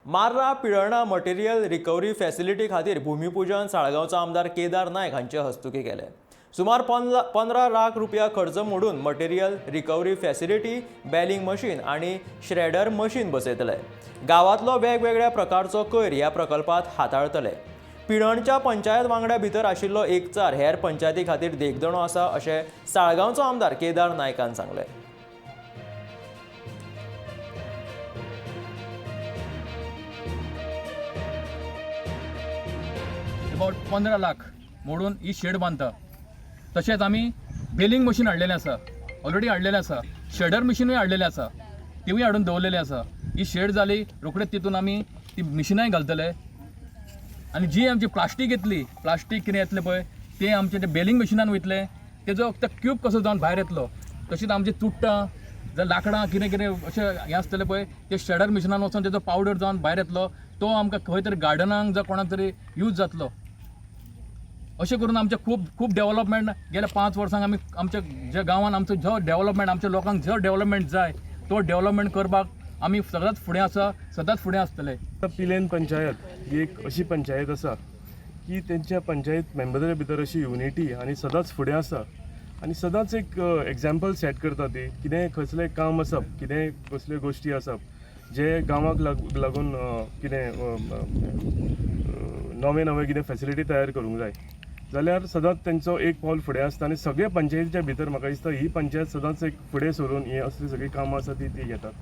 मार्रा पिळवणा material recovery facility खातीर भूमिपूजन साळगांवचो आमदार केदार नायक हांचे हस्तुकी केले। सुमार 15 लाख रुपया खर्च मोडून मटेरियल रिकवरी फॅसिलिटी, बॅलिंग मशीन आणि श्रेडर मशीन बसयतले। गांवांतलो वेगवेगळ्या प्रकारचो कोयर ह्या प्रकल्पात हाताळतले। पिळणच्या पंचायत वांगड्या भितर आशिल्लो एकचार हेर पंचायती खातीर देखदणो आसा अशें साळगांवचो आमदार केदार नायकान सांगलें। अबाउट 15 लाख मोडून ही शेड बांधता। तशेंच आमी बेलिंग मशीन हाडलेलें आसा, ऑलरेडी हाडलेलें आसा। शेडर मशीनूय हाडलेलें आसा, तिवूय हाडून दवरलेली आसा। ही शेड जाली रोखडेच तितून आमी ती मशिनाय घालतले आनी जी आमची प्लास्टीक येतली, प्लास्टीक कितें येतलें पळय तें आमचें तें बेलिंग मशिनान वयतलें। तेजो तो क्यूब कसो जावन भायर येतलो, तशीच आमचें तुट्टां जावं लाकडां कितें कितें अशें हें आसतलें पळय तें शेडर मशिनान वचून तेजो पावडर जावन भायर येतलो। तो आमकां खंय तरी गार्डनाक जावं कोणाक तरी यूज जातलो। अशें करून आमचें खूब डेव्हलपमेंट गेल्या 5 वर्सांक आमी आमच्या ज्या गांवांत आमचो जो डेव्हलपमेंट आमच्या लोकांक जो डेव्हलपमेंट जाय तो डेव्हलपमेंट करपाक आमी सदांच फुडें आसा, सदांच फुडें आसतले। पिलेन पंचायत ही एक अशी पंचायत आसा की तेंच्या पंचायत मेंबरां भितर अशी युनिटी आनी सदांच फुडें आसा आनी सदांच एक एग्जाम्पल सेट करता ती कितें कसलें काम आसप, कितें कसल्यो गोश्टी आसप जे गांवाक लागून कितें नवें कितें फॅसिलिटी तयार करूंक जाय जाल्यार सदांच तेंचो एक पावल फुडें आसता आनी सगळ्या पंचायतीच्या भितर म्हाका दिसता ही पंचायत सदांच एक फुडें सरून ही असली सगळीं कामां आसा ती घेतात।